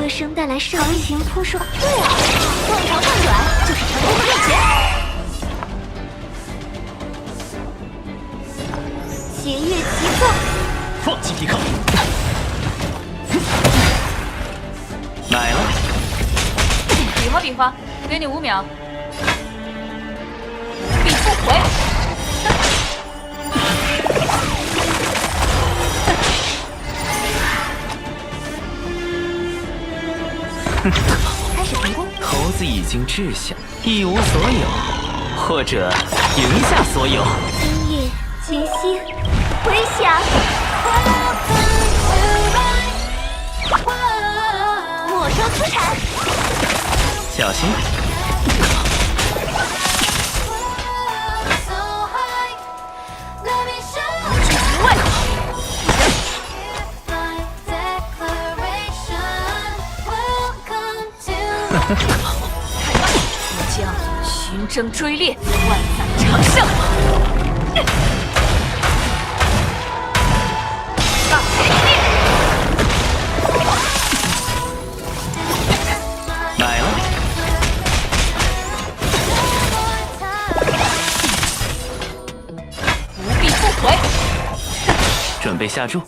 声带来胜利，行扑朔。对啊，乱朝乱转就是成功的秘诀。节约急躁，放弃抵抗。买了。比划比划，给你5秒。必不回。开始成功。猴子已经志向，一无所有，或者赢下所有。今夜解析，回响。没收资产。小心。我将寻征追猎，万载长胜。买了。不必不回。准备下注。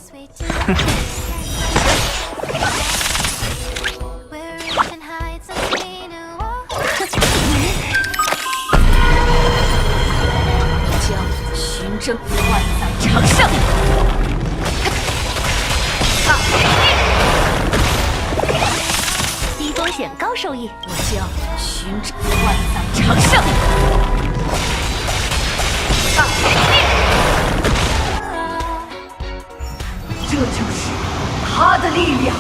争万载长胜。低风险高收益，我将寻找万载长胜。这就是他的力量。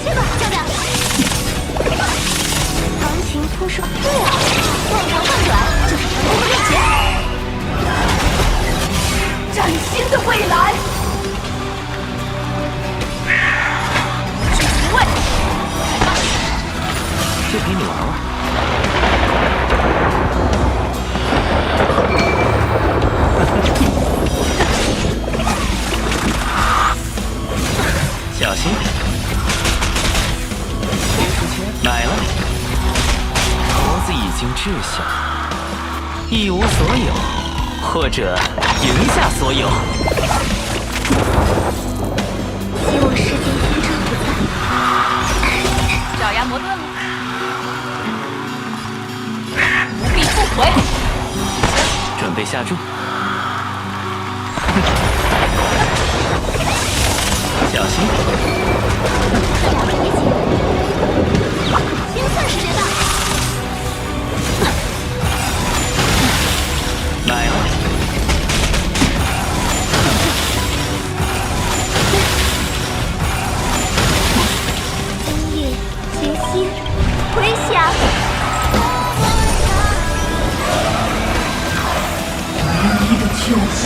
去吧，教练。行情扑朔。对啊，乱朝乱转就是成功的秘诀。崭新的未来。无畏。就陪你玩玩。小心。买了。猴子已经志向，一无所有，或者赢下所有。希望世间天真不在。爪牙磨钝了。不必不回。准备下注。小心。快点别急。清算时间到。买了。今夜解析，回响。唯一的救赎。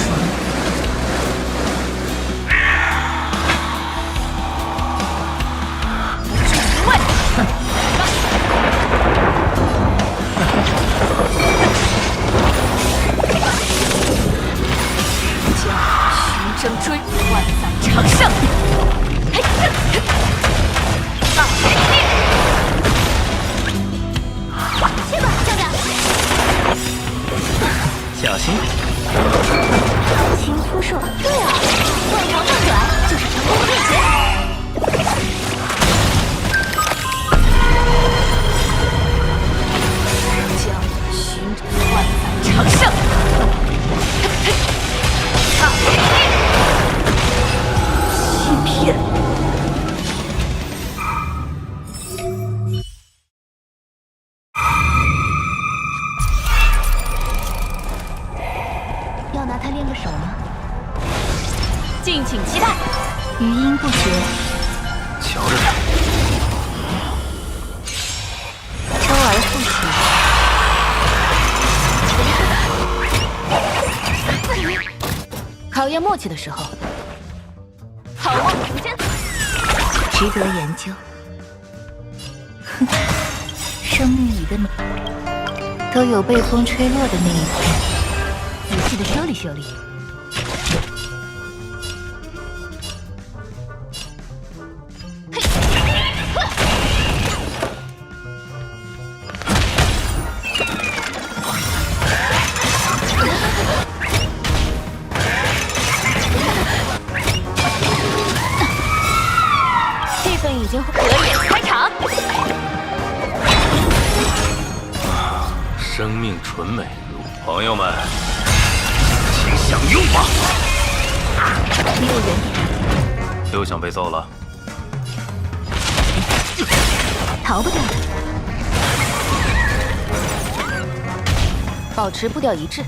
争追万载长胜。去吧，教练。小心。行情扑朔。对啊，乱朝乱转就是成功的秘诀。将寻找万载长胜。欺骗。要拿它练个手吗？敬请期待。余音不绝，瞧着点。周而复始。考验默契的时候，好梦成真，值得研究。哼，生命里的你，都有被风吹落的那一天。你细的修理修理。气氛已经合眼开场。生命纯美如朋友们，请享用吧！离我远点，又想被揍了？逃不掉的。保持步调一致。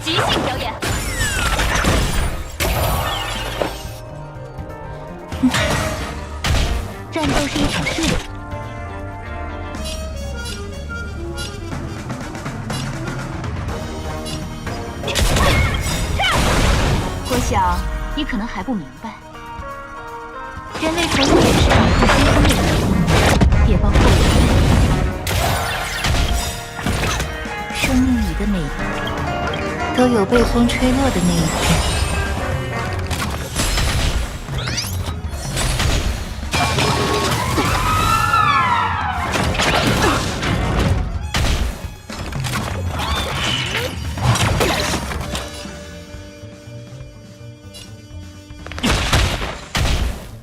即兴表演。战斗是一场试炼。我想你可能还不明白，人类从入眼时不心中的也包括我。生命里的每一都有被风吹落的那一天。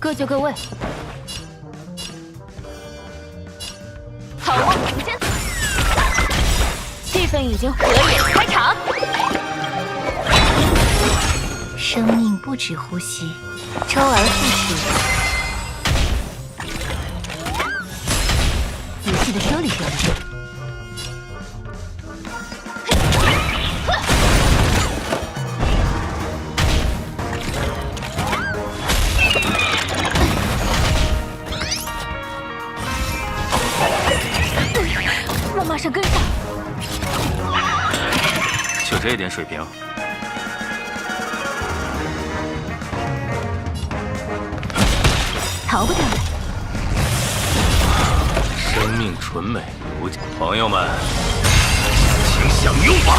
各就各位，好梦成真，气氛已经合眼开场。生命不止呼吸，周而复始。仔细的修理修理。我马上跟上。就这点水平，逃不掉的。生命纯美如朋友们，请享用吧！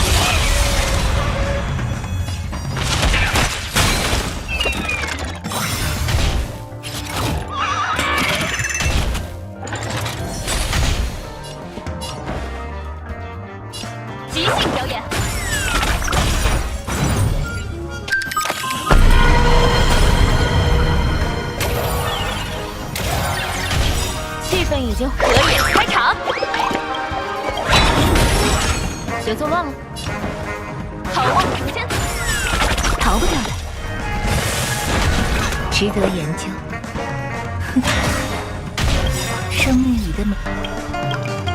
即兴表演。气氛已经合眼开场。节奏乱了。好梦成真。逃不掉的。值得研究。生命里的每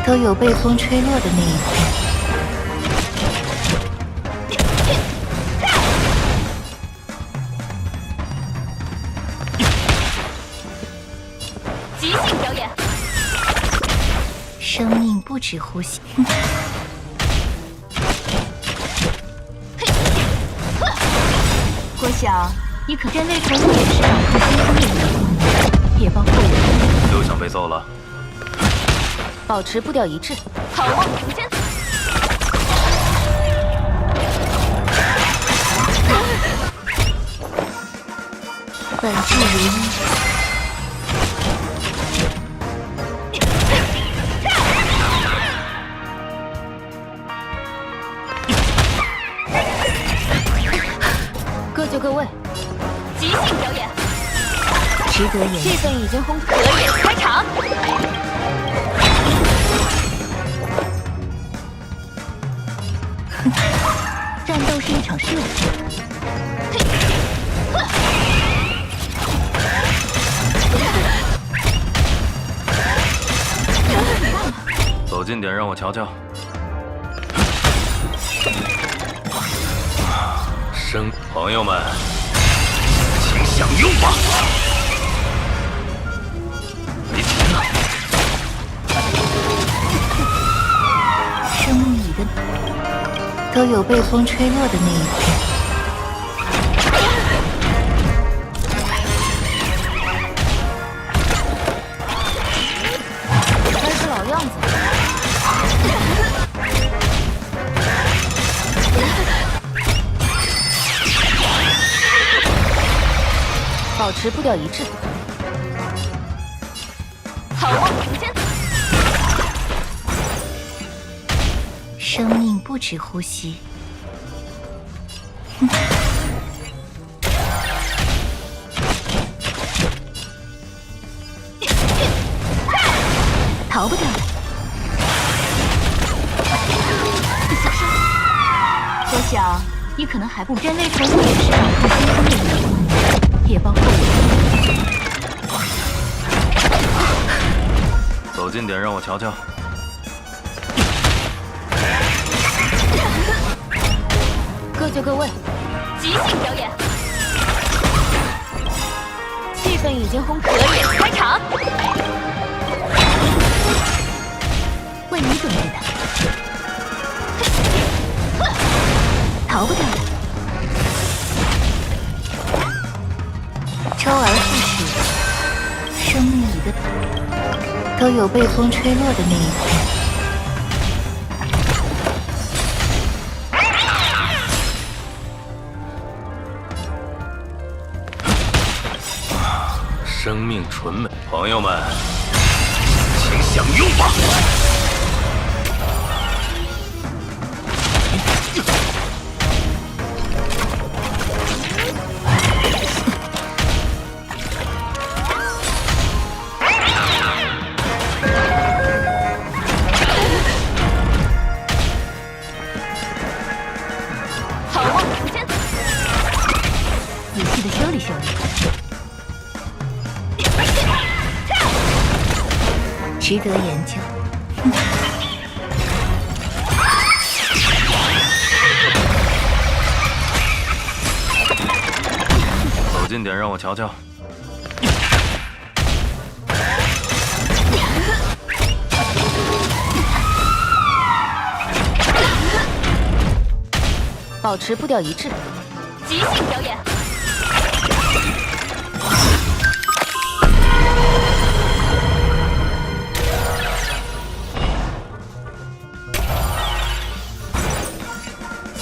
都有被风吹落的那一天。即兴表演。生命不止呼吸。我想，你可人类从入眼时不心中的也包括我。又想被揍了？保持步调一致。好梦成真。本质如一。各就各位，即兴表演，值得研究。气氛已经合眼开场。战斗是一场试炼。走近点，让我瞧瞧。朋友们，请享用吧！别停了！生命里的都有被风吹落的那一天。还是老样子。保持步调一致。好梦成真。生命不止呼吸。逃不掉的。我想，你可能还不。人类从不也是一颗新生的灵魂，也包括我。走近点，让我瞧瞧。各就各位，即兴表演。气氛已经烘可以开场。为你准备的，逃不掉的。周而复始，生命里的都有被风吹落的那一天。生命纯美，朋友们，请享用吧！好梦成真。仔细的修理修理。值得研究。走近点，让我瞧瞧。保持步调一致。即兴表演。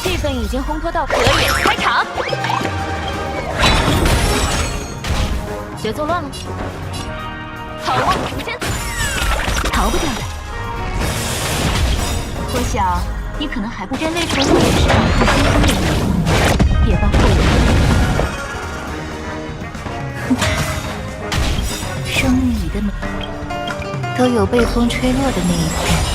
气氛已经烘托到可以开场。节奏乱了，好梦成真。逃不掉的。我想，你可能还不。人类从不也是一颗新生的灵魂，也包括我。生命里的美，都有被风吹落的那一天。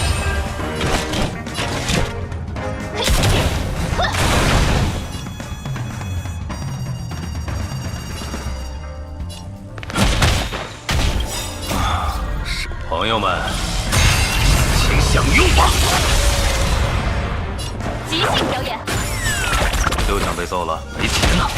朋友们，请享用吧！即兴表演。又想被揍了，没钱了。